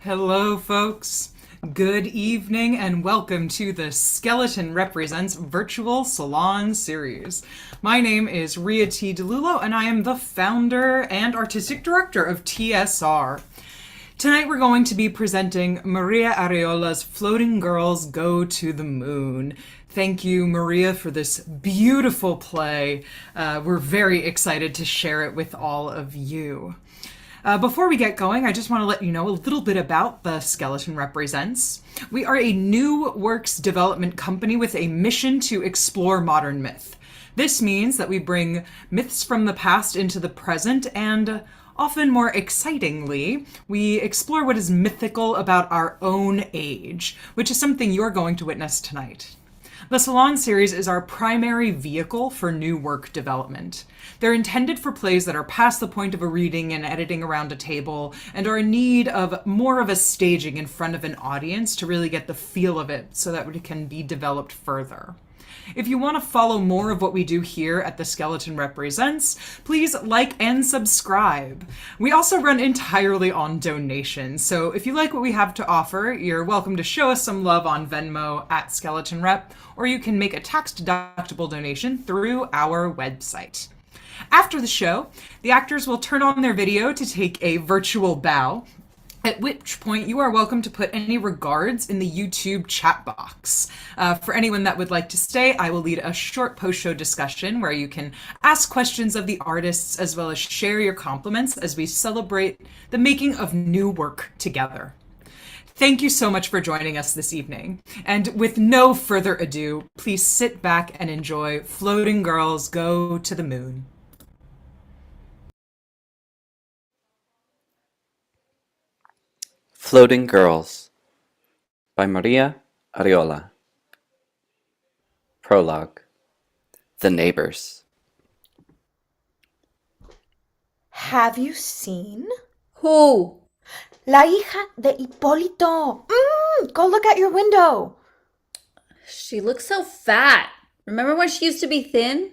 Hello, folks. Good evening and welcome to the Skeleton Represents Virtual Salon series. My name is Ria T. DiLullo and I am the founder and artistic director of TSR. Tonight we're going to be presenting Maria Arreola's Floating Girls Go to the Moon. Thank you, Maria, for this beautiful play. We're very excited to share it with all of you. Before we get going, I just want to let you know a little bit about the Skeleton Represents. We are a new works development company with a mission to explore modern myth. This means that we bring myths from the past into the present and, often more excitingly, we explore what is mythical about our own age, which is something you're going to witness tonight. The Salon series is our primary vehicle for new work development. They're intended for plays that are past the point of a reading and editing around a table and are in need of more of a staging in front of an audience to really get the feel of it so that it can be developed further. If you want to follow more of what we do here at The Skeleton Represents, please like and subscribe. We also run entirely on donations, so if you like what we have to offer, you're welcome to show us some love on Venmo at Skeleton Rep, or you can make a tax-deductible donation through our website. After the show, the actors will turn on their video to take a virtual bow, at which point you are welcome to put any regards in the YouTube chat box. For anyone that would like to stay, I will lead a short post-show discussion where you can ask questions of the artists as well as share your compliments as we celebrate the making of new work together. Thank you so much for joining us this evening. And with no further ado, please sit back and enjoy Floating Girls Go to the Moon. Floating Girls by Maria Arreola. Prologue. The Neighbors. Have you seen? Who? La hija de Hipólito. Go look at your window. She looks so fat. Remember when she used to be thin?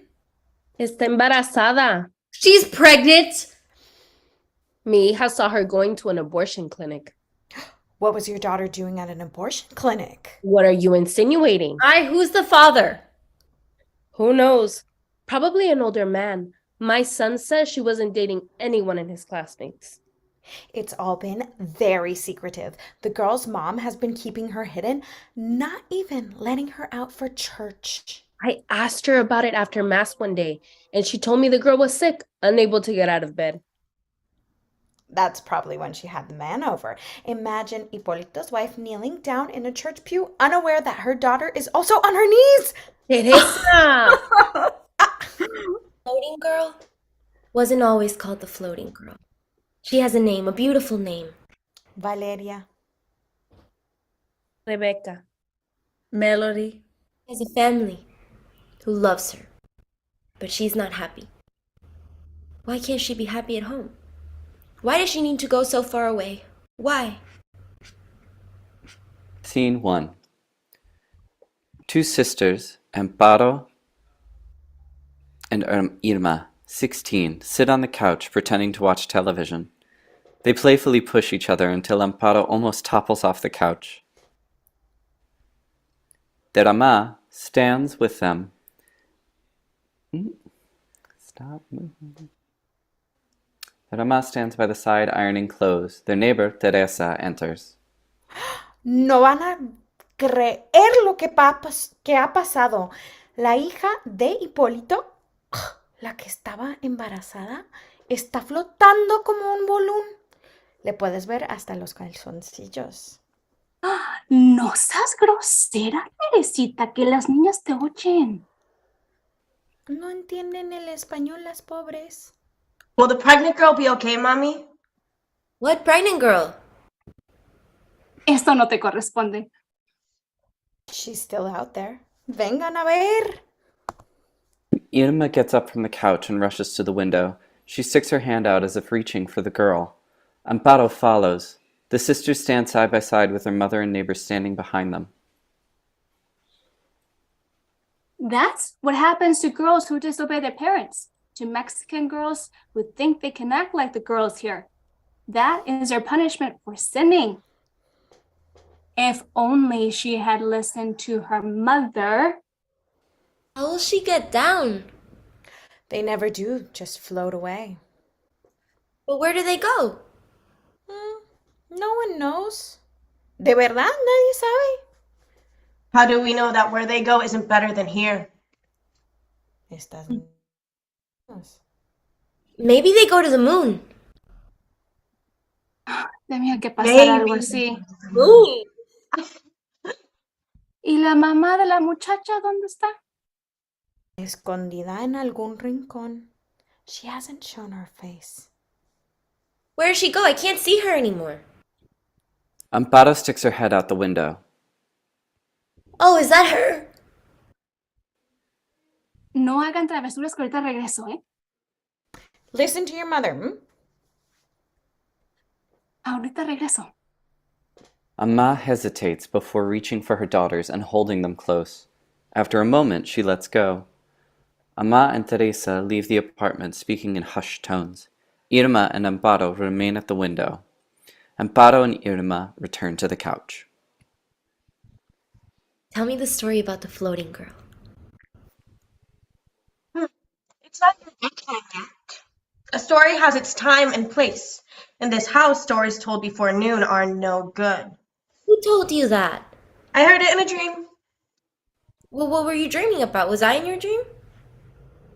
Está embarazada. She's pregnant! Mi hija saw her going to an abortion clinic. What was your daughter doing at an abortion clinic? What are you insinuating? Who's the father? Who knows? Probably an older man. My son says she wasn't dating anyone in his classmates. It's all been very secretive. The girl's mom has been keeping her hidden, not even letting her out for church. I asked her about it after mass one day, and she told me the girl was sick, unable to get out of bed. That's probably when she had the man over. Imagine Hipólito's wife kneeling down in a church pew, unaware that her daughter is also on her knees. Teresa! Floating girl wasn't always called the floating girl. She has a name, a beautiful name. Valeria. Rebecca. Melody. She has a family who loves her, but she's not happy. Why can't she be happy at home? Why does she need to go so far away? Why? Scene 1. Two sisters, Amparo and Irma, 16, sit on the couch pretending to watch television. They playfully push each other until Amparo almost topples off the couch. Teresa stands with them. Stop moving. Teresa stands by the side ironing clothes. Their neighbor, Teresa, enters. No van a creer lo que ha pasado. La hija de Hipólito, la que estaba embarazada, está flotando como un balón. Le puedes ver hasta los calzoncillos. No seas grosera, Teresita, que las niñas te oyen. No entienden el español las pobres. Will the pregnant girl be okay, Mommy? What pregnant girl? Esto no te corresponde. She's still out there. Vengan a ver. Irma gets up from the couch and rushes to the window. She sticks her hand out as if reaching for the girl. Amparo follows. The sisters stand side by side with their mother and neighbors standing behind them. That's what happens to girls who disobey their parents, to Mexican girls who think they can act like the girls here. That is their punishment for sinning. If only she had listened to her mother. How will she get down? They never do, just float away. But where do they go? No one knows. De verdad, nadie sabe. How do we know that where they go isn't better than here? Estas... Maybe they go to the moon. Tenía que pasar algo así. ¿Y la mamá de la muchacha dónde está? Escondida en algún rincón. She hasn't shown her face. Where does she go? I can't see her anymore. Amparo sticks her head out the window. Oh, is that her? No hagan travesuras que ahorita regreso, ¿eh? Listen to your mother, Ahorita regreso. Amma hesitates before reaching for her daughters and holding them close. After a moment, she lets go. Amma and Teresa leave the apartment speaking in hushed tones. Irma and Amparo remain at the window. Amparo and Irma return to the couch. Tell me the story about the floating girl. It's not your bedtime yet. A story has its time and place. In this house, stories told before noon are no good. Who told you that? I heard it in a dream. Well, what were you dreaming about? Was I in your dream?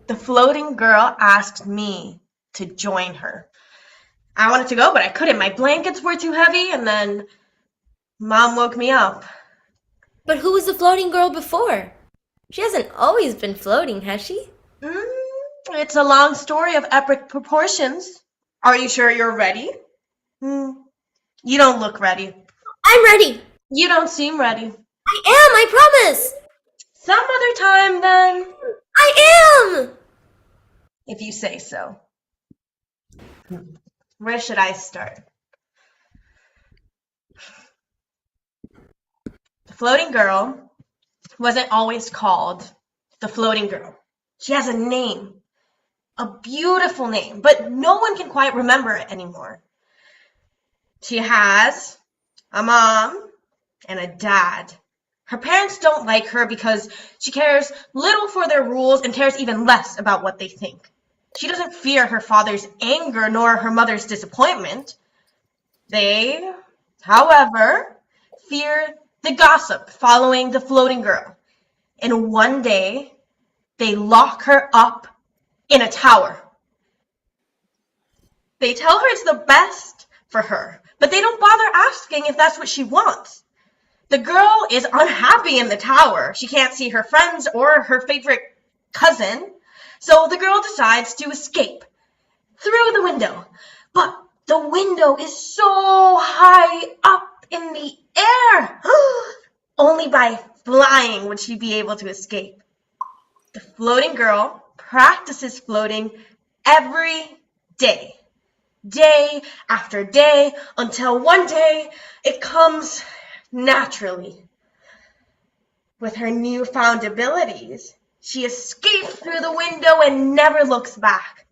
The floating girl asked me to join her. I wanted to go, but I couldn't. My blankets were too heavy, and then Mom woke me up. But who was the floating girl before? She hasn't always been floating, has she? It's a long story of epic proportions. Are you sure you're ready? You don't look ready. I'm ready. You don't seem ready. I promise. Some other time, then. I am. If you say so. Where should I start? The floating girl wasn't always called the floating girl. She has a name, a beautiful name, but no one can quite remember it anymore. She has a mom and a dad. Her parents don't like her because she cares little for their rules and cares even less about what they think. She doesn't fear her father's anger nor her mother's disappointment. They, however, fear the gossip following the floating girl. And one day, they lock her up in a tower. They tell her it's the best for her, but they don't bother asking if that's what she wants. The girl is unhappy in the tower. She can't see her friends or her favorite cousin. So the girl decides to escape through the window. But the window is so high up in the air. Only by flying would she be able to escape. The floating girl practices floating every day. Day after day, until one day it comes naturally. With her newfound abilities, she escapes through the window and never looks back.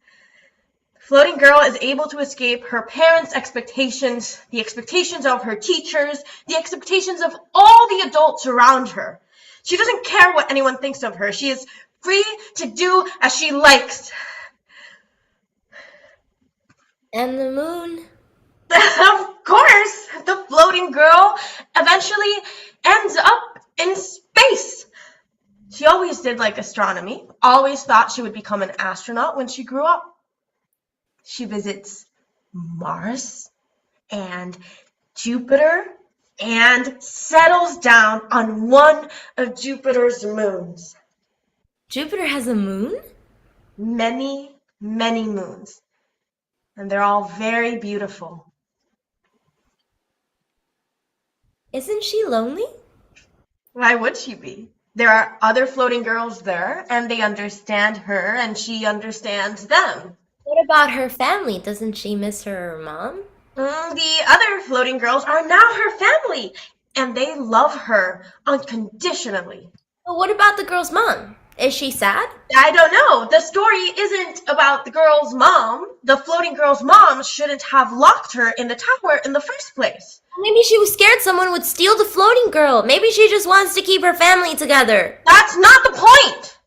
The floating girl is able to escape her parents' expectations, the expectations of her teachers, the expectations of all the adults around her. She doesn't care what anyone thinks of her. She is free to do as she likes. And the moon. Of course, the floating girl eventually ends up in space. She always did like astronomy, always thought she would become an astronaut when she grew up. She visits Mars and Jupiter and settles down on one of Jupiter's moons. Jupiter has a moon? Many, many moons. And they're all very beautiful. Isn't she lonely? Why would she be? There are other floating girls there, and they understand her, and she understands them. What about her family? Doesn't she miss her mom? The other floating girls are now her family, and they love her unconditionally. But what about the girl's mom? Is she sad? I don't know. The story isn't about the girl's mom. The floating girl's mom shouldn't have locked her in the tower in the first place. Maybe she was scared someone would steal the floating girl. Maybe she just wants to keep her family together. That's not the point!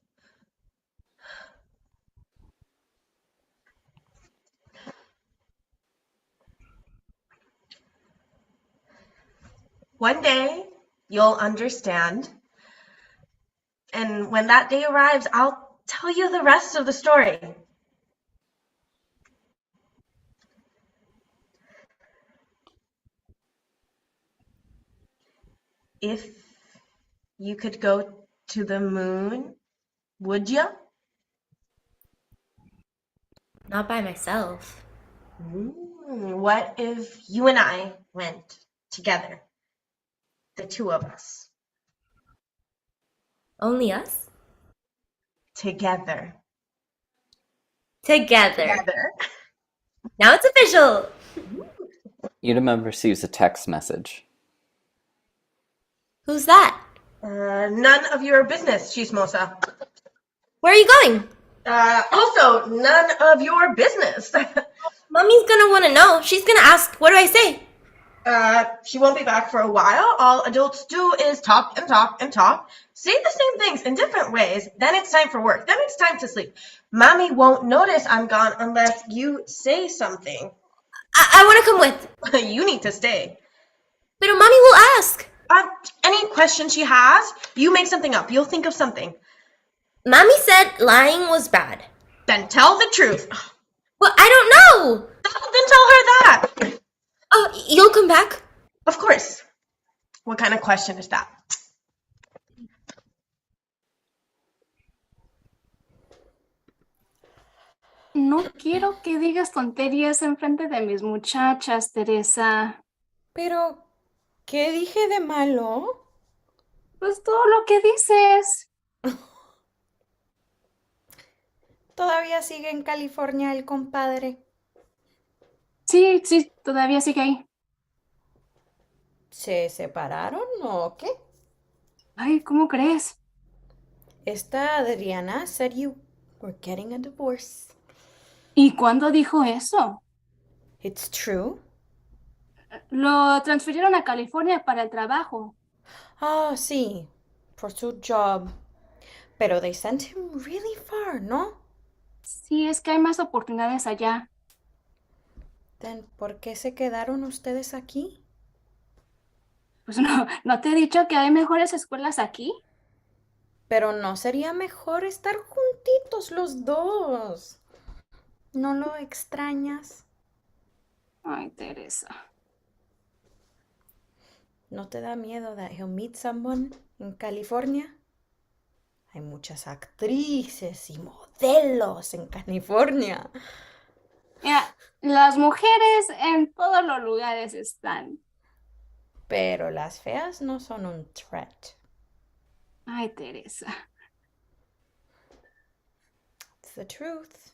One day, you'll understand. And when that day arrives, I'll tell you the rest of the story. If you could go to the moon, would you? Not by myself. What if you and I went together? The two of us. Only us? Together. Together. Now it's official. Irma receives a text message. Who's that? None of your business, Chismosa. Where are you going? Also, none of your business. Mommy's gonna wanna know. She's gonna ask, what do I say? She won't be back for a while. All adults do is talk and talk and talk. Say the same things in different ways. Then it's time for work. Then it's time to sleep. Mommy won't notice I'm gone unless you say something. I wanna come with. You need to stay. But Mommy will ask. Any question she has, you make something up. You'll think of something. Mommy said lying was bad. Then tell the truth. Well, I don't know. Then tell her that. Oh, you'll come back? Of course. What kind of question is that? No quiero que digas tonterías enfrente de mis muchachas, Teresa. Pero, ¿qué dije de malo? Pues todo lo que dices. ¿Todavía sigue en California el compadre? Sí, todavía sigue ahí. ¿Se separaron o qué? Ay, ¿cómo crees? Esta Adriana said you were getting a divorce. ¿Y cuándo dijo eso? It's true. Lo transfirieron a California para el trabajo. Ah, sí, for su job. Pero they sent him really far, ¿no? Sí, es que hay más oportunidades allá. Then, ¿por qué se quedaron ustedes aquí? Pues ¿no te he dicho que hay mejores escuelas aquí? Pero ¿no sería mejor estar juntitos los dos? ¿No lo extrañas? Ay, Teresa. ¿No te da miedo that he'll meet someone en California? Hay muchas actrices y modelos en California. Mira, las mujeres en todos los lugares están. Pero las feas no son un threat. Ay, Teresa. It's the truth.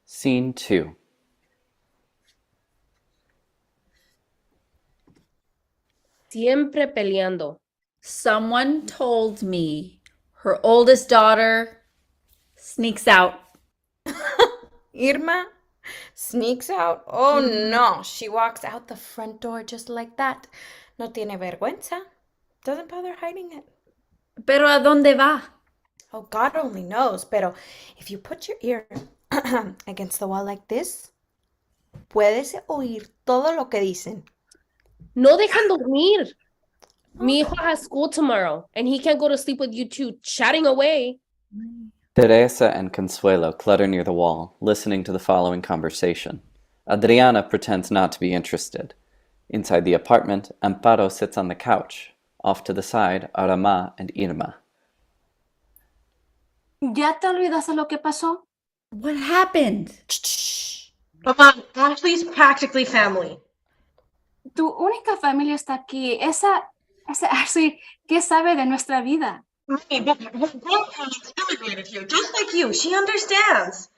Scene 2. Siempre peleando. Someone told me her oldest daughter sneaks out. Irma sneaks out. Oh no, she walks out the front door just like that. No tiene vergüenza. Doesn't bother hiding it. ¿Pero a dónde va? Oh, God only knows. Pero if you put your ear against the wall like this, puedes oír todo lo que dicen. No dejan dormir. Mi hijo has school tomorrow, and he can't go to sleep with you two chatting away. Teresa and Consuelo clutter near the wall, listening to the following conversation. Adriana pretends not to be interested. Inside the apartment, Amparo sits on the couch. Off to the side are Ama and Irma. ¿Ya te olvidaste lo que pasó? What happened? Mama, Ashley's practically family. Tu única familia está aquí. Esa Ashley, ¿qué sabe de nuestra vida? Mommy, but her grandparents immigrated here, just like you. She understands.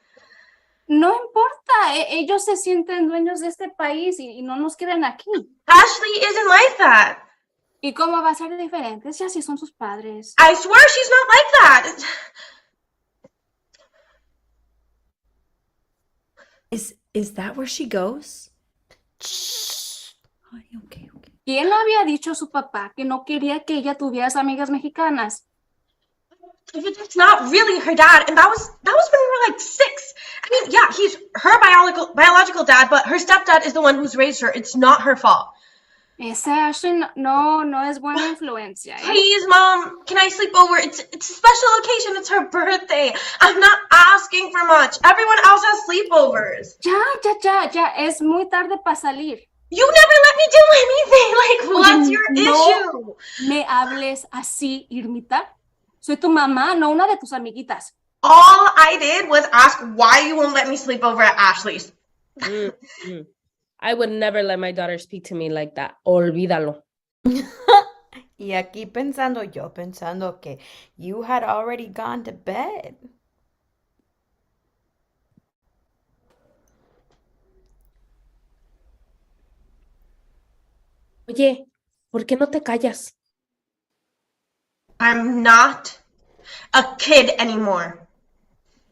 No importa, ellos se sienten dueños de este país y no nos quieren aquí. Ashley isn't like that. ¿Y cómo va a ser diferente si así son sus padres? I swear she's not like that. Is that where she goes? Ay, okay. ¿Quién le había dicho a su papá que no quería que ella tuviera amigas mexicanas? It's not really her dad, and that was when we were like 6. I mean, yeah, he's her biological dad, but her stepdad is the one who's raised her. It's not her fault. Ese Ashley no es buena influencia, ¿eh? Please, Mom, can I sleep over? It's a special occasion. It's her birthday. I'm not asking for much. Everyone else has sleepovers. Ya. Es muy tarde para salir. You never let me do anything. Like, what's your issue? Me hables así, Irmita. Soy tu mamá, no una de tus amiguitas. All I did was ask why you won't let me sleep over at Ashley's. I would never let my daughter speak to me like that. Olvídalo. Y aquí pensando que you had already gone to bed. Oye, ¿por qué no te callas? I'm not a kid anymore.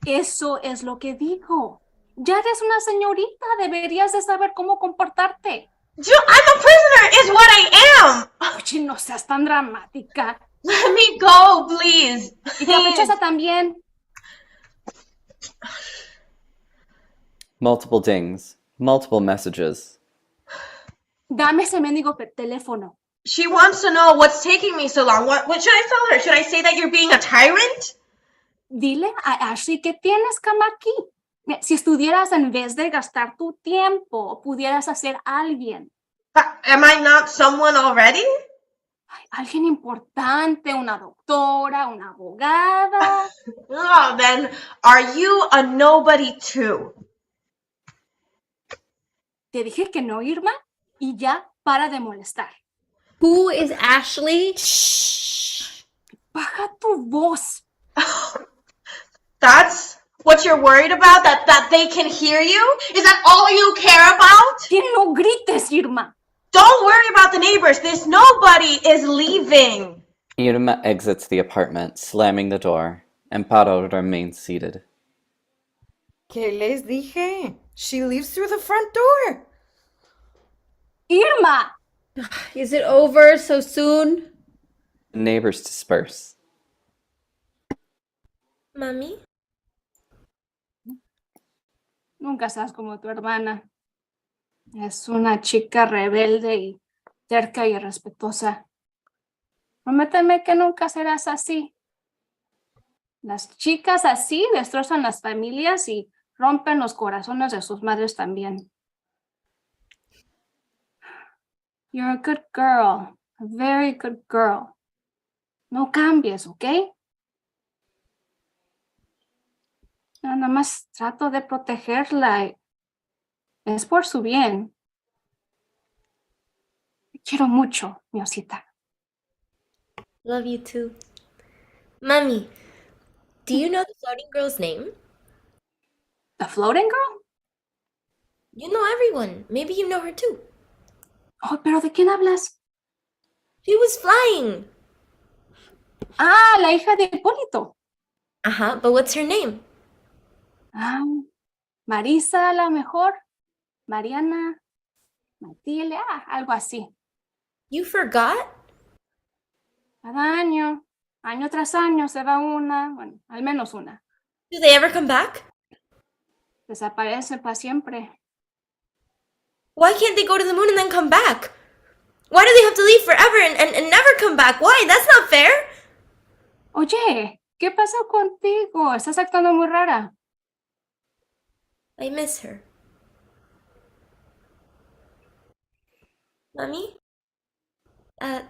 Eso es lo que digo. Ya eres una señorita, deberías de saber cómo comportarte. I'm a prisoner, is what I am. Oye, no seas tan dramática. Let me go, please. Y caprichosa también. Multiple dings. Multiple messages. Dame ese mendigo teléfono. She wants to know what's taking me so long. What should I tell her? Should I say that you're being a tyrant? Dile a Ashley que tienes cama aquí. Mira, si estuvieras en vez de gastar tu tiempo, pudieras hacer alguien. Am I not someone already? Ay, alguien importante, una doctora, una abogada. Oh, then are you a nobody too? Te dije que no, Irma, y ya para de molestar. Who is Ashley? Baja tu voz. That's what you're worried about? That they can hear you? Is that all you care about? Que no grites, Irma. Don't worry about the neighbors. This nobody is leaving. Irma exits the apartment, slamming the door. Amparo remains seated. ¿Qué les dije? She leaves through the front door. Irma. Is it over so soon? Neighbors disperse. Mommy? Nunca seas como tu hermana. Es una chica rebelde y terca y irrespetuosa. Prométeme que nunca serás así. Las chicas así destrozan las familias y rompen los corazones de sus madres también. You're a good girl, a very good girl. No cambies, ¿ok? Nada más trato de protegerla. Es por su bien. Te quiero mucho, mi osita. Love you too. Mommy, do you know the floating girl's name? ¿The floating girl? You know everyone. Maybe you know her too. Oh, ¿pero de quién hablas? She was flying. Ah, la hija de Hipólito. Uh-huh, but what's her name? Ah, Marisa, a lo mejor. Mariana. Matilde, algo así. You forgot? Cada año tras año se va una, bueno, al menos una. Do they ever come back? Desaparece para siempre. Why can't they go to the moon and then come back? Why do they have to leave forever and never come back? Why? That's not fair. Oye, ¿qué pasa contigo? Estás actuando muy rara. I miss her. Mommy?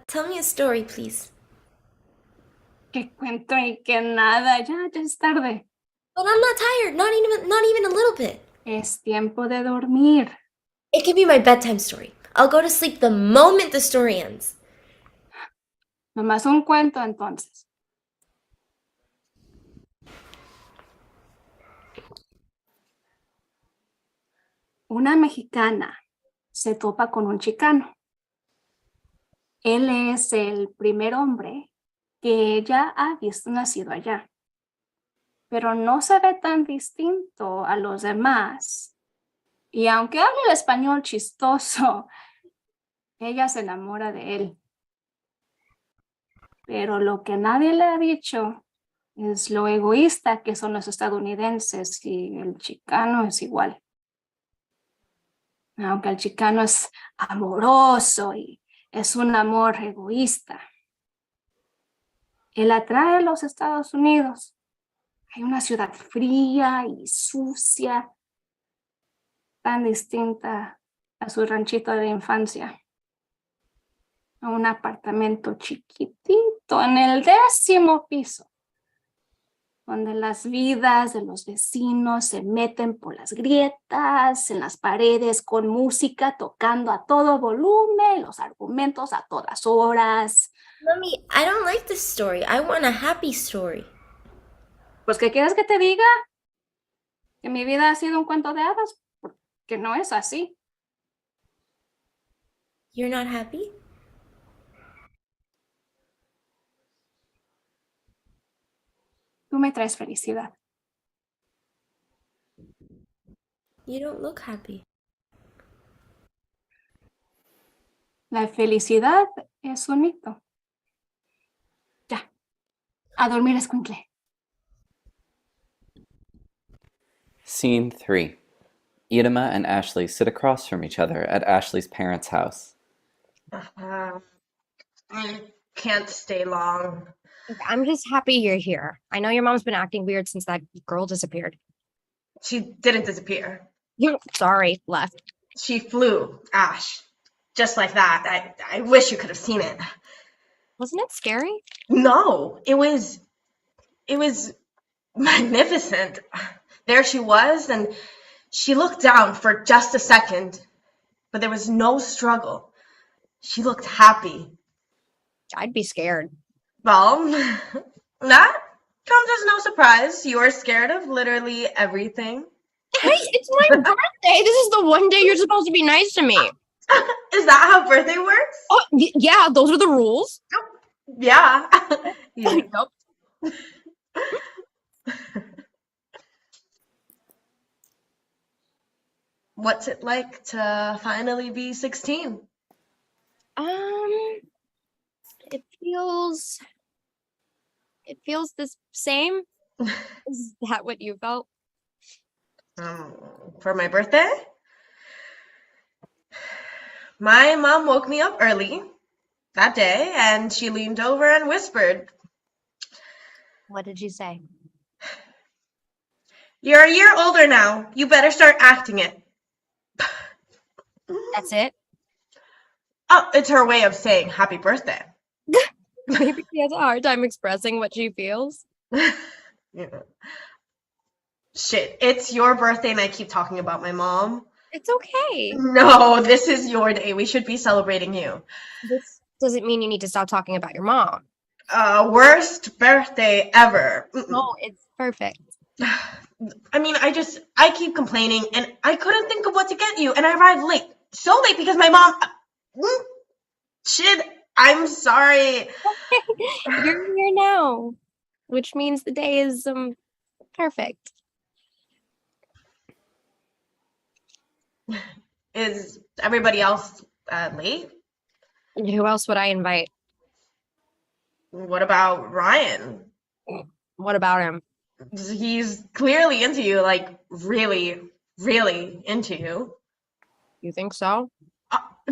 Tell me a story, please. Que cuento y que nada, ya es tarde. But I'm not tired, not even a little bit. Es tiempo de dormir. It can be my bedtime story. I'll go to sleep the moment the story ends. Nomás un cuento entonces. Una mexicana se topa con un chicano. Él es el primer hombre que ella ha visto nacido allá, pero no se ve tan distinto a los demás. Y aunque hable el español chistoso, ella se enamora de él. Pero lo que nadie le ha dicho es lo egoísta que son los estadounidenses y el chicano es igual. Aunque el chicano es amoroso y es un amor egoísta. Él atrae a los Estados Unidos. Hay una ciudad fría y sucia, tan distinta a su ranchito de infancia. A un apartamento chiquitito en el 10º piso, donde las vidas de los vecinos se meten por las grietas, en las paredes con música tocando a todo volumen, los argumentos a todas horas. Mommy, I don't like this story. I want a happy story. Pues, ¿qué quieres que te diga? Que mi vida ha sido un cuento de hadas, porque no es así. You're not happy? Tú me traes felicidad. You don't look happy. La felicidad es un mito. Ya, a dormir, escuincle. Scene 3. Irma and Ashley sit across from each other at Ashley's parents' house. I can't stay long. I'm just happy you're here. I know your mom's been acting weird since that girl disappeared. She didn't disappear. Sorry, left. She flew, Ash. Just like that. I wish you could have seen it. Wasn't it scary? No, it was magnificent. There she was, and she looked down for just a second, but there was no struggle. She looked happy. I'd be scared. Well, that comes as no surprise. You are scared of literally everything. Hey, it's my birthday. This is the one day you're supposed to be nice to me. Is that how birthday works? Oh, yeah, those are the rules. Yeah. Yeah. Yep. What's it like to finally be 16? It feels the same. Is that what you felt? For my birthday? My mom woke me up early that day, and she leaned over and whispered, What did you say? "You're a year older now. You better start acting it." That's it? Oh, it's her way of saying happy birthday. Maybe she has a hard time expressing what she feels. Yeah. Shit, it's your birthday and I keep talking about my mom. It's okay. No, this is your day. We should be celebrating you. This doesn't mean you need to stop talking about your mom. Worst birthday ever. No, it's perfect. I mean, I keep complaining and I couldn't think of what to get you and I arrived late. So late because my mom... Shit, I'm sorry. You're here now, which means the day is perfect. Is everybody else late? Who else would I invite? What about Ryan? What about him? He's clearly into you, like really, really into you. You think so?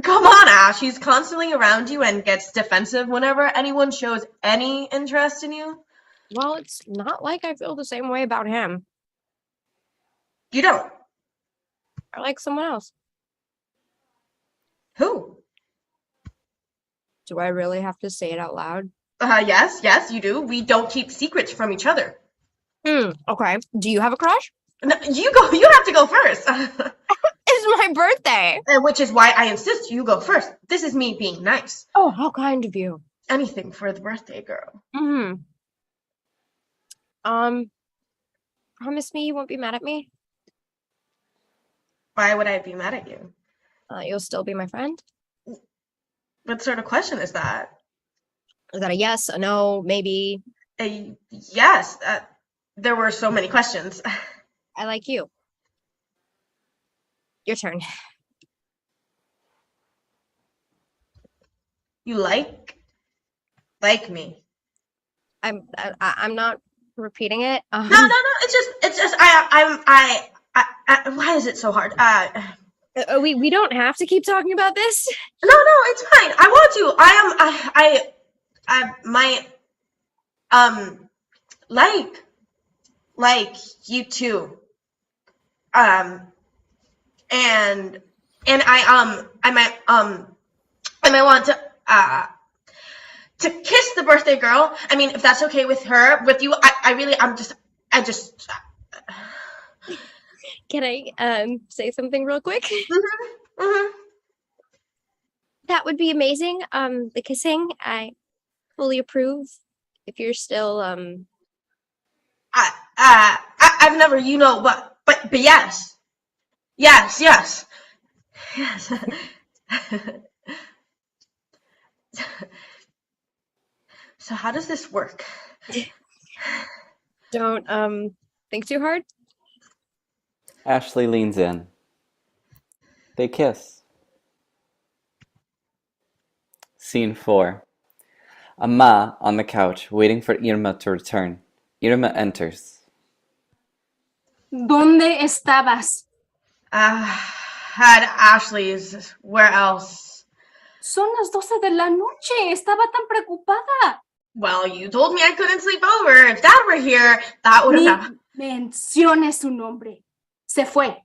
Come on, Ash. He's constantly around you and gets defensive whenever anyone shows any interest in you. Well, it's not like I feel the same way about him. You don't. I like someone else. Who? Do I really have to say it out loud? Yes, you do. We don't keep secrets from each other. Okay. Do you have a crush? No, you go. You have to go first. It's my birthday. Which is why I insist you go first. This is me being nice. Oh, how kind of you. Anything for the birthday girl. Promise me you won't be mad at me? Why would I be mad at you? You'll still be my friend? What sort of question is that? Is that a yes, a no, maybe? Yes. There were so many questions. I like you. Your turn. You like me? I'm not repeating it. No. It's just. Why is it so hard? We don't have to keep talking about this. No, it's fine. I want to. Like you too. And I might want to kiss the birthday girl. I mean, if that's okay with you, I just. Can I say something real quick? Mm-hmm. That would be amazing. The kissing, I fully approve. If you're still I've never, but yes. Yes. So how does this work? don't think too hard. Ashley leans in. They kiss. Scene 4. Amma on the couch, waiting for Irma to return. Irma enters. ¿Dónde estabas? Had Ashley's. Where else? Son las 12 de la noche. Estaba tan preocupada. Well, you told me I couldn't sleep over. If Dad were here, that would have happened. Mencione su nombre. Se fue.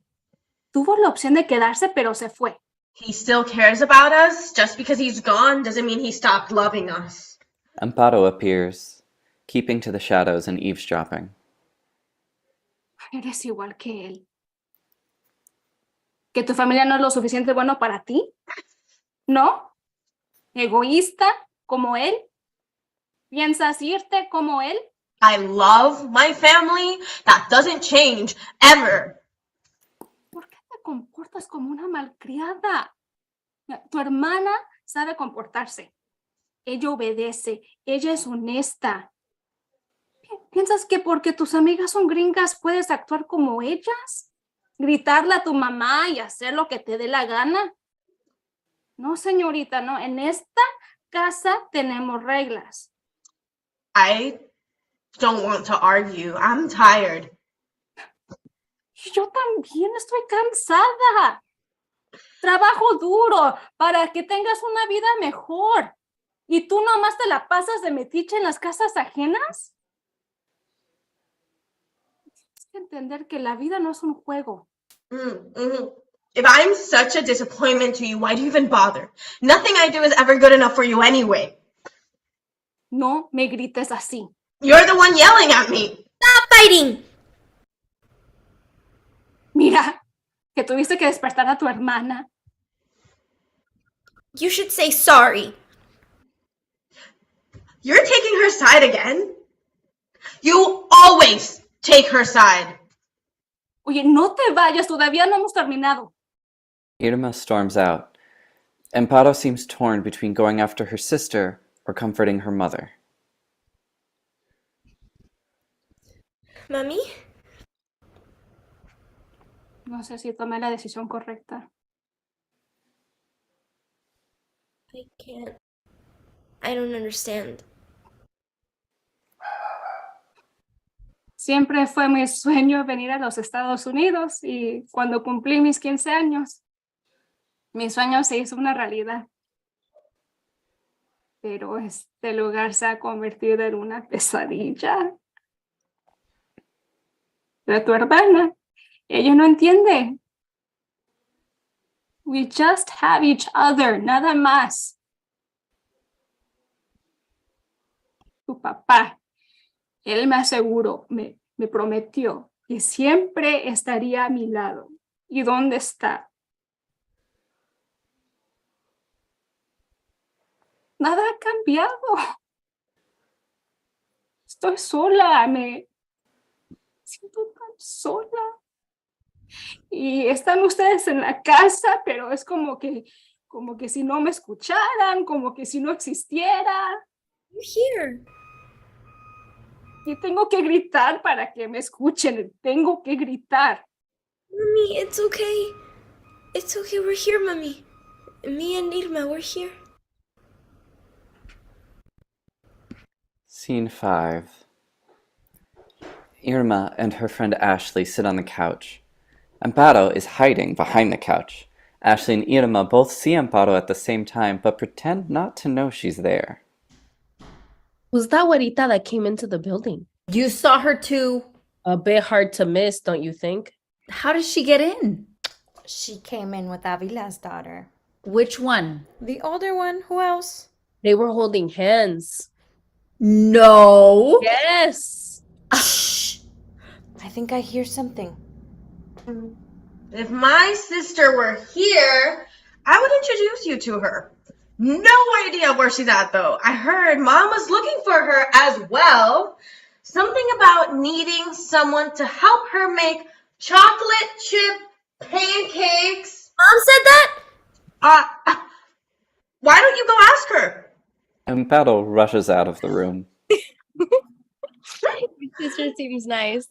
Tuvo la opción de quedarse, pero se fue. He still cares about us. Just because he's gone doesn't mean he stopped loving us. Amparo appears, keeping to the shadows and eavesdropping. Eres igual que él. ¿Que tu familia no es lo suficiente bueno para ti? ¿No? ¿Egoísta como él? ¿Piensas irte como él? I love my family. That doesn't change, ever. ¿Por qué te comportas como una malcriada? Tu hermana sabe comportarse. Ella obedece. Ella es honesta. ¿Piensas que porque tus amigas son gringas puedes actuar como ellas? ¿Gritarle a tu mamá y hacer lo que te dé la gana? No, señorita, no. En esta casa tenemos reglas. I don't want to argue. I'm tired. Yo también estoy cansada. Trabajo duro para que tengas una vida mejor. ¿Y tú nomás te la pasas de metiche en las casas ajenas? Tienes que entender que la vida no es un juego. If I'm such a disappointment to you, why do you even bother? Nothing I do is ever good enough for you anyway. No me grites así. You're the one yelling at me. Stop fighting! Mira, que tuviste que despertar a tu hermana. You should say sorry. You're taking her side again? You always take her side. Oye, no te vayas, todavía no hemos terminado. Irma storms out. Amparo seems torn between going after her sister or comforting her mother. Mami? No sé si tomé la decisión correcta. I can't. I don't understand. Siempre fue mi sueño venir a los Estados Unidos y cuando cumplí mis 15 años, mi sueño se hizo una realidad. Pero este lugar se ha convertido en una pesadilla. Pero tu hermana, ella no entiende. We just have each other, nada más. Tu papá, él me aseguró, me prometió que siempre estaría a mi lado. ¿Y dónde está? Nada ha cambiado. Estoy sola, me siento tan sola. Y están ustedes en la casa, pero es como como que si no me escucharan, como que si no existiera. You're here. Y tengo que gritar para que me escuchen. Tengo que gritar. Mommy, it's okay. It's okay, we're here, Mommy. Me and Irma, we're here. Scene 5. Irma and her friend Ashley sit on the couch. Amparo is hiding behind the couch. Ashley and Irma both see Amparo at the same time, but pretend not to know she's there. Who's that güerita that came into the building? You saw her too. A bit hard to miss, don't you think? How did she get in? She came in with Avila's daughter. Which one? The older one, who else? They were holding hands. No. Yes. Shh! I think I hear something. If my sister were here, I would introduce you to her. No idea where she's at, though. I heard Mom was looking for her as well. Something about needing someone to help her make chocolate chip pancakes. Mom said that? Why don't you go ask her? Amparo rushes out of the room. Your sister seems nice.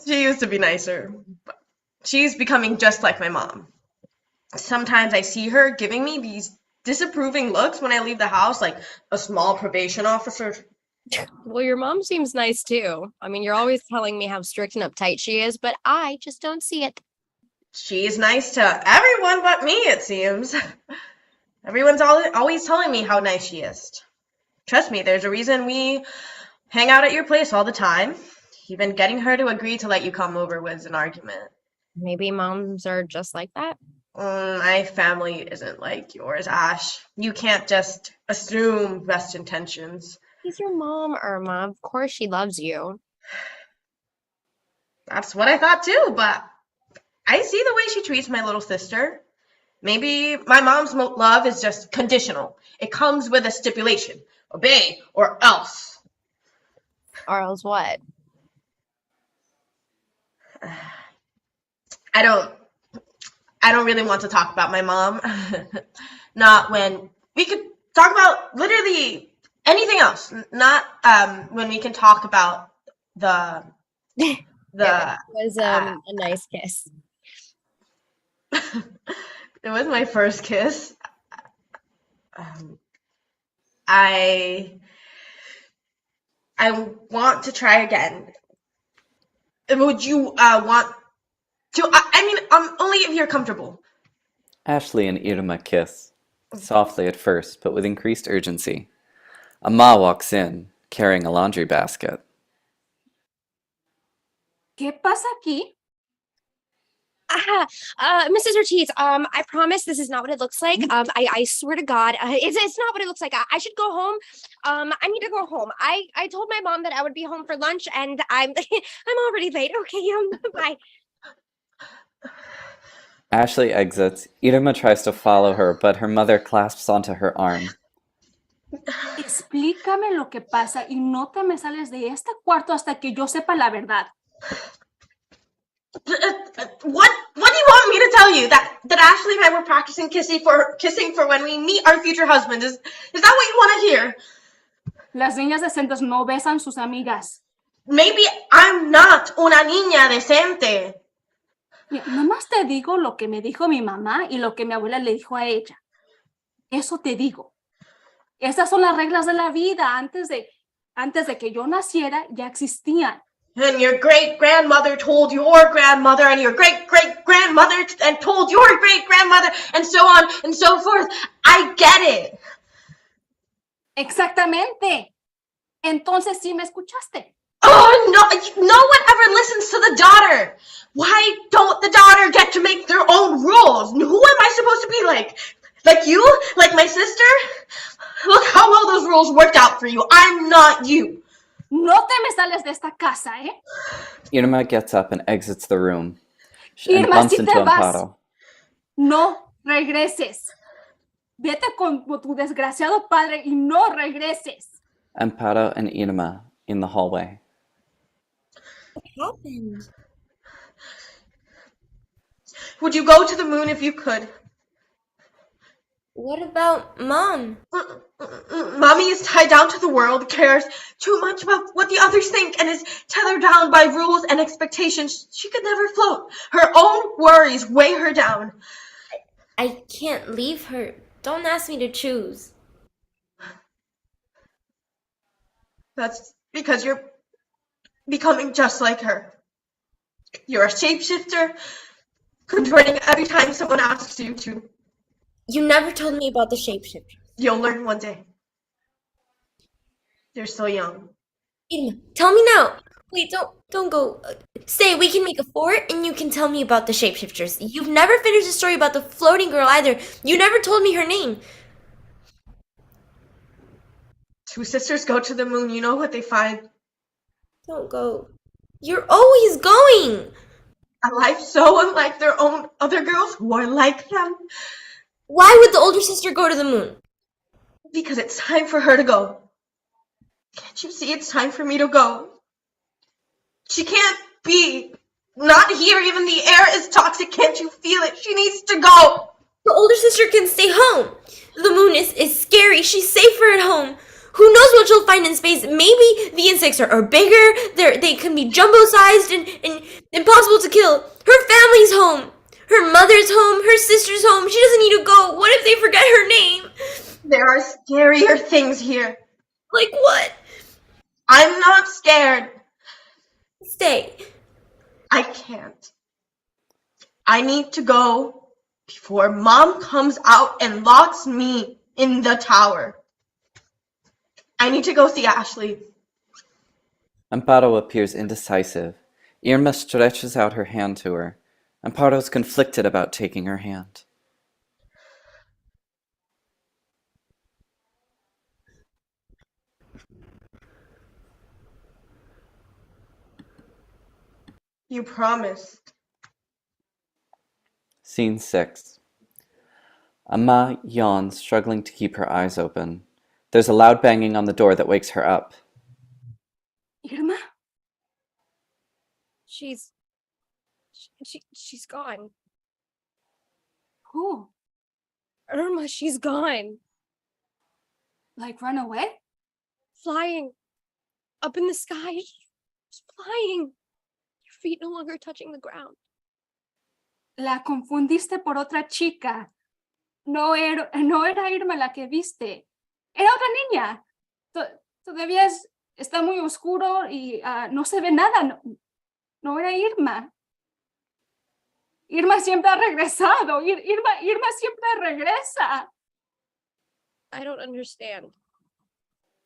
She used to be nicer. But she's becoming just like my mom. Sometimes I see her giving me these disapproving looks when I leave the house, like a small probation officer. Well, your mom seems nice too. I mean, you're always telling me how strict and uptight she is, but I just don't see it. She's nice to everyone but me, it seems. Everyone's always telling me how nice she is. Trust me, there's a reason we hang out at your place all the time. Even getting her to agree to let you come over was an argument. Maybe moms are just like that. My family isn't like yours, Ash. You can't just assume best intentions. She's your mom, Irma. Of course she loves you. That's what I thought too, but I see the way she treats my little sister. Maybe my mom's love is just conditional. It comes with a stipulation. Obey or else. Or else what? I don't really want to talk about my mom. Not when we could talk about literally anything else. Not when we can talk about the It was a nice kiss. It was my first kiss. I want to try again. Would you want to? I mean, only if you're comfortable. Ashley and Irma kiss, softly at first, but with increased urgency. A ma walks in, carrying a laundry basket. ¿Qué pasa aquí? Mrs. Ortiz, I promise this is not what it looks like. I swear to God, it's not what it looks like. I should go home. I need to go home. I told my mom that I would be home for lunch, and I'm I'm already late. Okay, bye. Ashley exits. Irma tries to follow her, but her mother clasps onto her arm. Explícame lo que pasa y no te me sales de este cuarto hasta que yo sepa la verdad. What do you want me to tell you? That Ashley and I were practicing kissing for when we meet our future husband. Is that what you want to hear? Las niñas decentes no besan sus amigas. Maybe I'm not una niña decente. Mira, nomás te digo lo que me dijo mi mamá y lo que mi abuela le dijo a ella. Eso te digo. Estas son las reglas de la vida. Antes de que yo naciera, ya existían. And your great-grandmother told your grandmother, and your great-great-grandmother and told your great-grandmother, and so on and so forth. I get it. Exactamente. Entonces sí me escuchaste. Oh, no one ever listens to the daughter. Why don't the daughter get to make their own rules? Who am I supposed to be like? Like you? Like my sister? Look how well those rules worked out for you. I'm not you. No te me sales de esta casa, ¿eh? Irma gets up and exits the room and Irma, bumps si into te vas, Amparo. no regreses. Vete con tu desgraciado padre y no regreses. Amparo and Irma in the hallway. What happened? Would you go to the moon if you could? What about Mom? Mommy is tied down to the world, cares too much about what the others think, and is tethered down by rules and expectations. She could never float. Her own worries weigh her down. I can't leave her. Don't ask me to choose. That's because you're becoming just like her. You're a shapeshifter, converting every time someone asks you to. You never told me about the shapeshifter. You'll learn one day. You're so young. Irma, tell me now. Wait, don't go. Stay, we can make a fort and you can tell me about the shapeshifters. You've never finished the story about the floating girl either. You never told me her name. Two sisters go to the moon. You know what they find? Don't go. You're always going. A life so unlike their own other girls who are like them. Why would the older sister go to the moon? Because it's time for her to go. Can't you see it's time for me to go? She can't be. Not here, even the air is toxic. Can't you feel it? She needs to go. The older sister can stay home. The moon is scary. She's safer at home. Who knows what she'll find in space? Maybe the insects are bigger. They can be jumbo-sized and impossible to kill. Her family's home. Her mother's home. Her sister's home. She doesn't need to go. What if they forget her name? There are scarier things here. Like what? I'm not scared. Stay. I can't. I need to go before Mom comes out and locks me in the tower. I need to go see Ashley. Amparo appears indecisive. Irma stretches out her hand to her. Amparo's conflicted about taking her hand. You promised. Scene 6. Amma yawns, struggling to keep her eyes open. There's a loud banging on the door that wakes her up. Irma? She's gone. Who? Irma, she's gone. Like run away? Flying. Up in the sky. She's flying. Your feet no longer touching the ground. La confundiste por otra chica. No era Irma la que viste. Era otra niña. Todavía está muy oscuro y no se ve nada. No era Irma. Irma siempre ha regresado. Irma siempre regresa. I don't understand.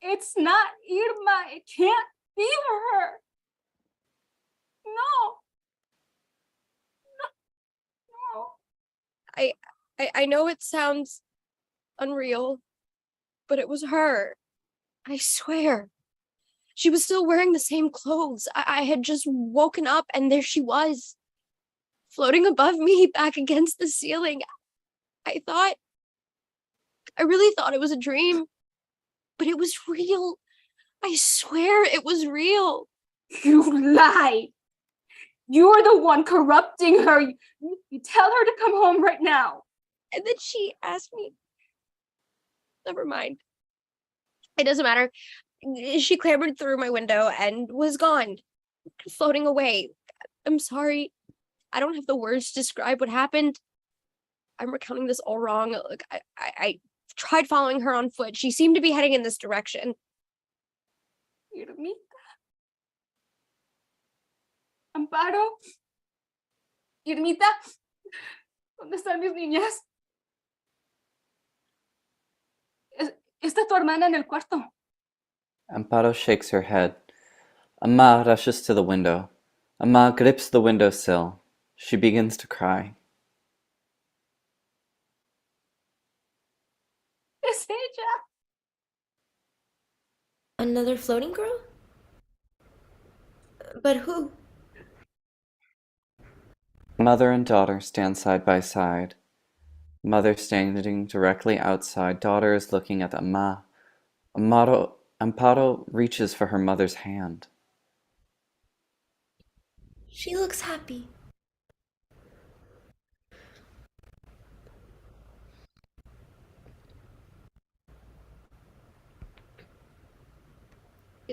It's not Irma. It can't be her. No. I know it sounds unreal, but it was her. I swear. She was still wearing the same clothes. I had just woken up and there she was, floating above me back against the ceiling. I really thought it was a dream, but it was real. I swear it was real. You lie. You're the one corrupting her. You tell her to come home right now. And then she asked me. Never mind. It doesn't matter. She clambered through my window and was gone, floating away. I'm sorry. I don't have the words to describe what happened. I'm recounting this all wrong. Look, I tried following her on foot. She seemed to be heading in this direction. Irmita. Amparo. Irmita. ¿Dónde están mis niñas? ¿Está tu hermana en el cuarto? Amparo shakes her head. Amma rushes to the window. Amma grips the windowsill. She begins to cry. Es ella. Another floating girl? But who? Mother and daughter stand side by side. Mother standing directly outside. Daughter is looking at Amma. Amparo reaches for her mother's hand. She looks happy.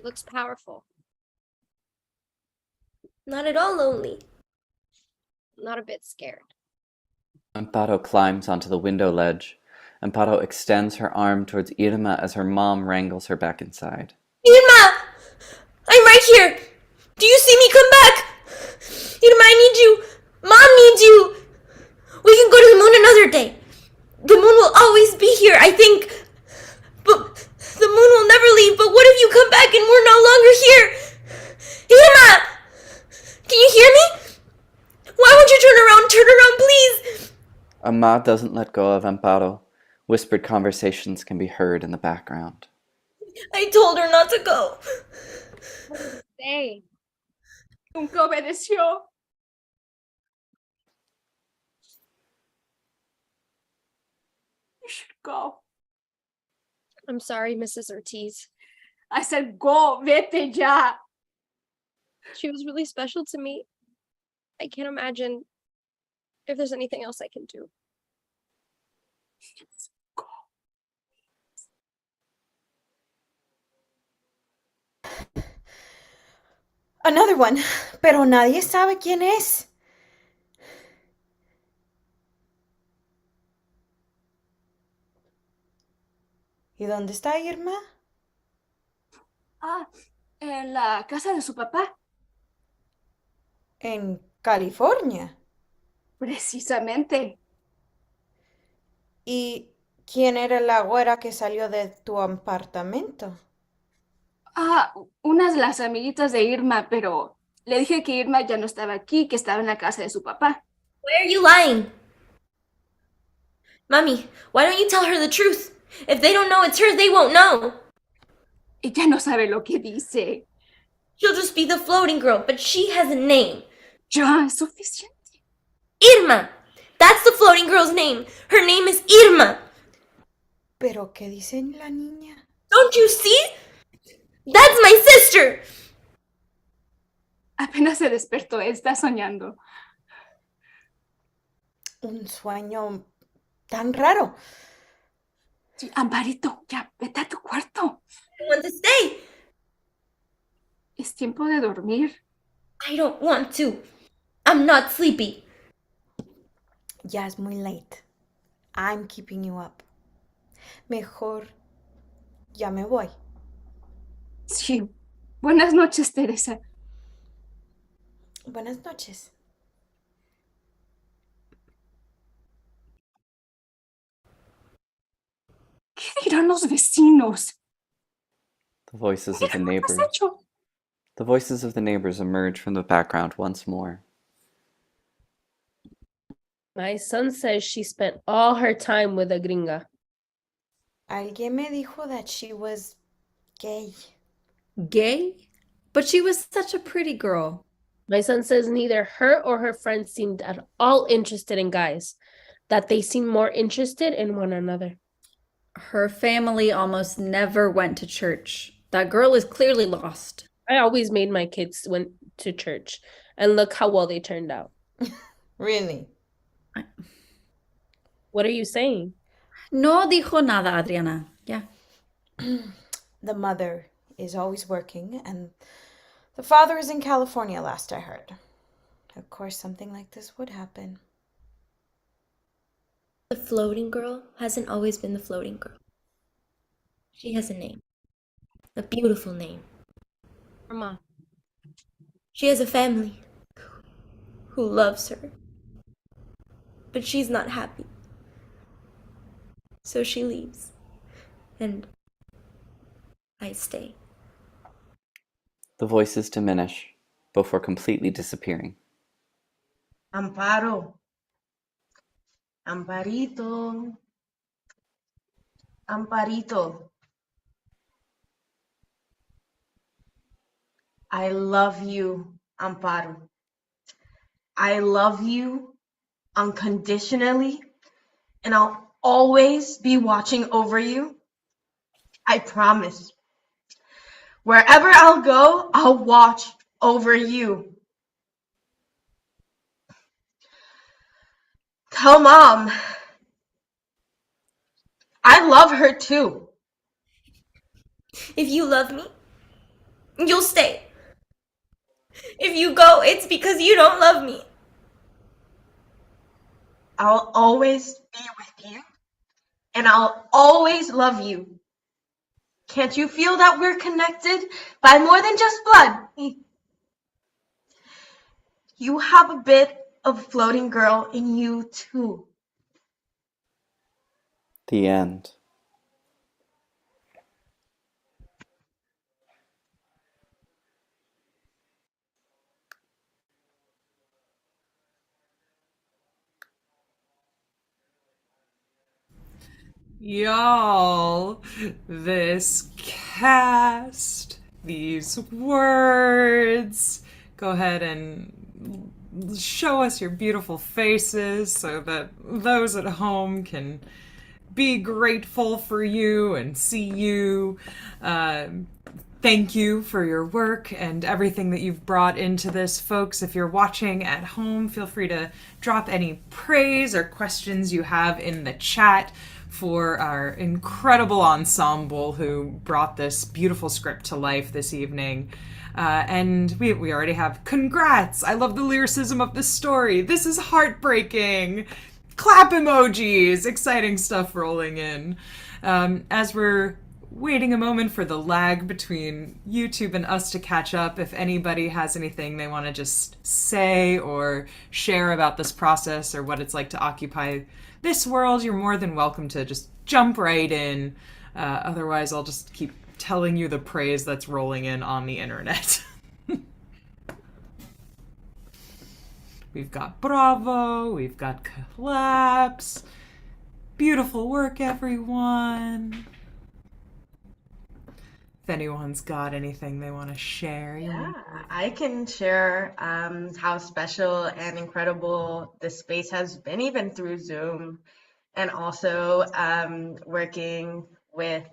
looks powerful. Not at all lonely. Not a bit scared. Amparo climbs onto the window ledge. Amparo extends her arm towards Irma as her mom wrangles her back inside. Irma! I'm right here! Do you see me? Come back! Irma, I need you! Mom needs you! We can go to the moon another day. The moon will always be here, I think. But the moon will never leave. But what if you come back and we're no longer here? Irma! Can you hear me? Why won't you turn around? Turn around, please! Amma doesn't let go of Amparo. Whispered conversations can be heard in the background. I told her not to go. Stay. Nunca obedeció. You should go. I'm sorry, Mrs. Ortiz. I said go, vete ya. She was really special to me. I can't imagine if there's anything else I can do. Go. Another one, pero nadie sabe quién es. ¿Y dónde está Irma? Ah, en la casa de su papá. En California. Precisamente. ¿Y quién era la güera que salió de tu apartamento? Ah, unas de las amiguitas de Irma, pero le dije que Irma ya no estaba aquí, que estaba en la casa de su papá. Why are you lying? Mommy, why don't you tell her the truth? If they don't know it's her, they won't know. Ella no sabe lo que dice. She'll just be the floating girl, but she has a name. Ya es suficiente. Irma! That's the floating girl's name. Her name is Irma. ¿Pero qué dice la niña? Don't you see? That's my sister. Apenas se despertó, está soñando. Un sueño tan raro. Sí, Amparito, ya, vete a tu cuarto. I want to stay. Es tiempo de dormir. I don't want to. I'm not sleepy. Ya es muy late. I'm keeping you up. Mejor ya me voy. Sí. Buenas noches, Teresa. Buenas noches. ¿Qué dirán los vecinos? The voices of the ¿Qué has neighbors. hecho? The voices of the neighbors emerge from the background once more. My son says she spent all her time with a gringa. Alguien me dijo that she was gay. Gay? But she was such a pretty girl. My son says neither her or her friends seemed at all interested in guys, that they seemed more interested in one another. Her family almost never went to church. That girl is clearly lost. I always made my kids went to church, and look how well they turned out. Really? What are you saying? No dijo nada, Adriana. Yeah. The mother is always working, and the father is in California, last I heard. Of course, something like this would happen. The floating girl hasn't always been the floating girl. She has a name. A beautiful name. Grandma. She has a family who loves her. But she's not happy. So she leaves. And I stay. The voices diminish before completely disappearing. Amparo. Amparito. Amparito. I love you, Amparo. I love you unconditionally, and I'll always be watching over you. I promise. Wherever I'll go, I'll watch over you. Tell Mom. I love her too. If you love me, You'll stay. If you go, it's because you don't love me. I'll always be with you, and I'll always love you. Can't you feel that we're connected by more than just blood? You have a bit of floating girl in you, too. The end. Y'all, this cast, these words. Go ahead and show us your beautiful faces so that those at home can be grateful for you and see you. Thank you for your work and everything that you've brought into this, folks. If you're watching at home, feel free to drop any praise or questions you have in the chat for our incredible ensemble who brought this beautiful script to life this evening. And we already have congrats. I love the lyricism of the story. This is heartbreaking. Clap emojis. Exciting stuff rolling in. As we're waiting a moment for the lag between YouTube and us to catch up, if anybody has anything they want to just say or share about this process or what it's like to occupy this world, you're more than welcome to just jump right in. Otherwise, I'll just keep telling you the praise that's rolling in on the internet. We've got bravo, we've got claps. Beautiful work, everyone. If anyone's got anything they want to share. Yeah, I can share how special and incredible this space has been, even through Zoom, and also working with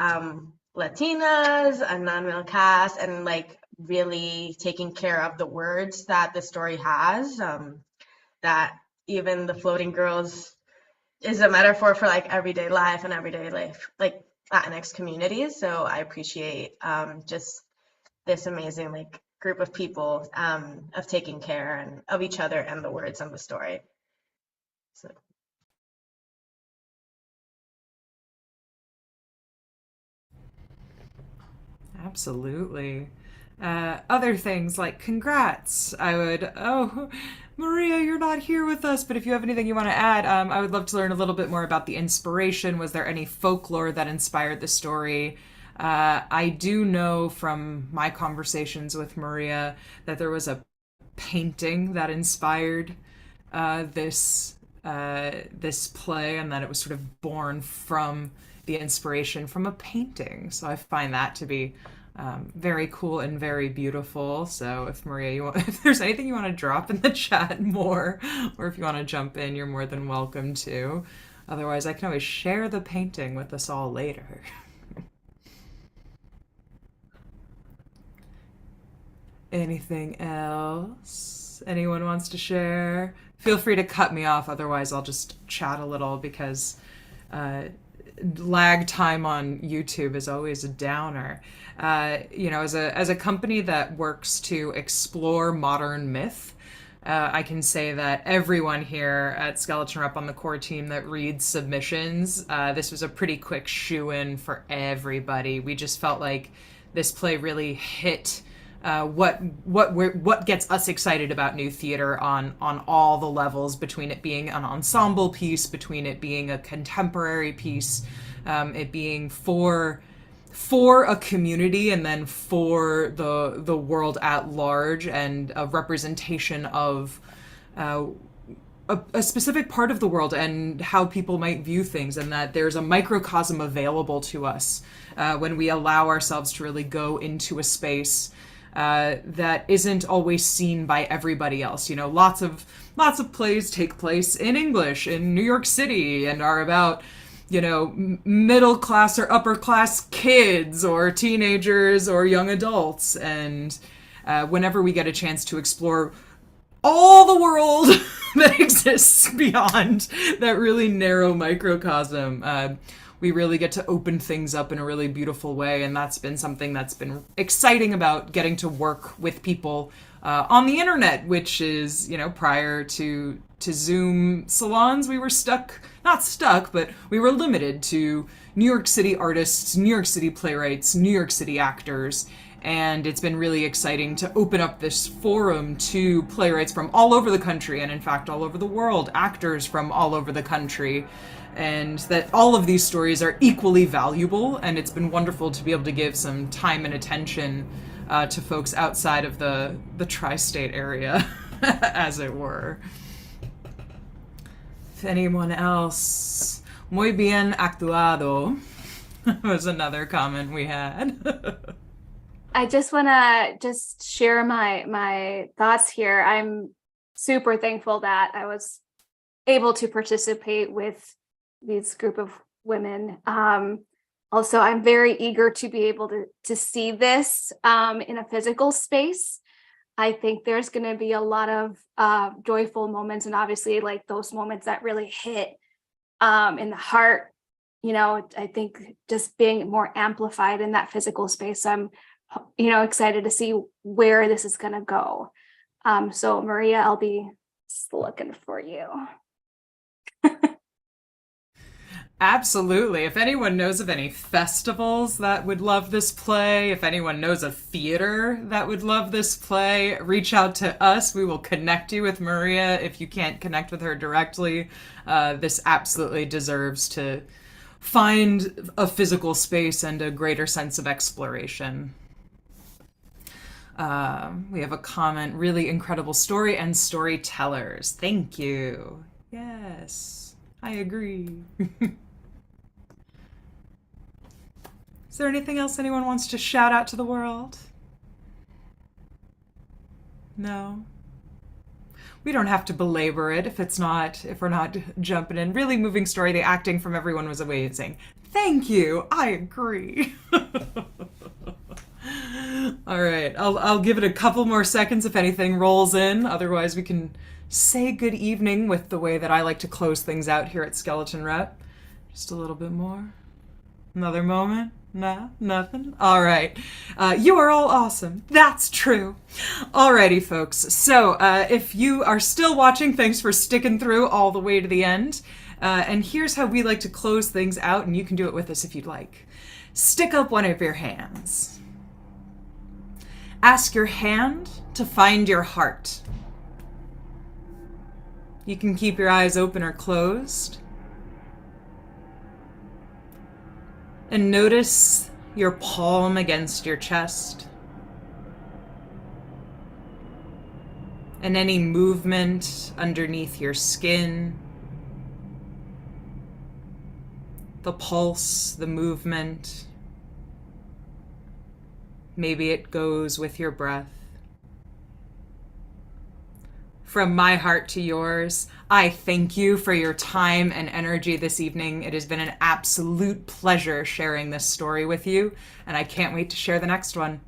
Latinas, a non-male cast, and like really taking care of the words that the story has. That even the floating girls is a metaphor for like everyday life and everyday life, like Latinx communities. So I appreciate just this amazing like group of people of taking care and of each other and the words and the story. So. Absolutely. Other things like congrats. Maria, you're not here with us, but if you have anything you want to add, I would love to learn a little bit more about the inspiration. Was there any folklore that inspired the story? I do know from my conversations with Maria that there was a painting that inspired this play, and that it was sort of born from the inspiration from a painting. So I find that to be very cool and very beautiful. So if Maria, if there's anything you want to drop in the chat more, or if you want to jump in, you're more than welcome to. Otherwise, I can always share the painting with us all later. Anything else anyone wants to share? Feel free to cut me off. Otherwise, I'll just chat a little because lag time on YouTube is always a downer. As a company that works to explore modern myth, I can say that everyone here at Skeleton Rep on the core team that reads submissions, this was a pretty quick shoo-in for everybody. We just felt like this play really hit what gets us excited about new theater on all the levels, between it being an ensemble piece, between it being a contemporary piece, it being for a community, and then for the world at large, and a representation of a specific part of the world and how people might view things, and that there's a microcosm available to us when we allow ourselves to really go into a space that isn't always seen by everybody else. You know, lots of plays take place in English in New York City and are about, middle class or upper class kids or teenagers or young adults. And whenever we get a chance to explore all the world that exists beyond that really narrow microcosm, we really get to open things up in a really beautiful way, and that's been something that's been exciting about getting to work with people on the internet, which is, prior to Zoom salons, we were not stuck, but we were limited to New York City artists, New York City playwrights, New York City actors, and it's been really exciting to open up this forum to playwrights from all over the country, and in fact all over the world, actors from all over the country, and that all of these stories are equally valuable, and it's been wonderful to be able to give some time and attention to folks outside of the tri-state area, as it were. If anyone else, muy bien actuado was another comment we had. I just want to share my thoughts here. I'm super thankful that I was able to participate with this group of women. Also, I'm very eager to be able to see this in a physical space. I think there's going to be a lot of joyful moments, and obviously like those moments that really hit in the heart. I think just being more amplified in that physical space. I'm excited to see where this is going to go. So Maria, I'll be looking for you. Absolutely. If anyone knows of any festivals that would love this play, if anyone knows a theater that would love this play, reach out to us. We will connect you with Maria if you can't connect with her directly. This absolutely deserves to find a physical space and a greater sense of exploration. We have a comment, really incredible story and storytellers. Thank you. Yes, I agree. Is there anything else anyone wants to shout out to the world? No? We don't have to belabor it if we're not jumping in. Really moving story. The acting from everyone was amazing. Thank you. I agree. All right. I'll give it a couple more seconds if anything rolls in. Otherwise, we can say good evening with the way that I like to close things out here at Skeleton Rep. Just a little bit more. Another moment. No, nothing? All right. You are all awesome. That's true. Alrighty, folks. So if you are still watching, thanks for sticking through all the way to the end. And here's how we like to close things out, and you can do it with us if you'd like. Stick up one of your hands. Ask your hand to find your heart. You can keep your eyes open or closed. And notice your palm against your chest. And any movement underneath your skin. The pulse, the movement. Maybe it goes with your breath. From my heart to yours, I thank you for your time and energy this evening. It has been an absolute pleasure sharing this story with you, and I can't wait to share the next one.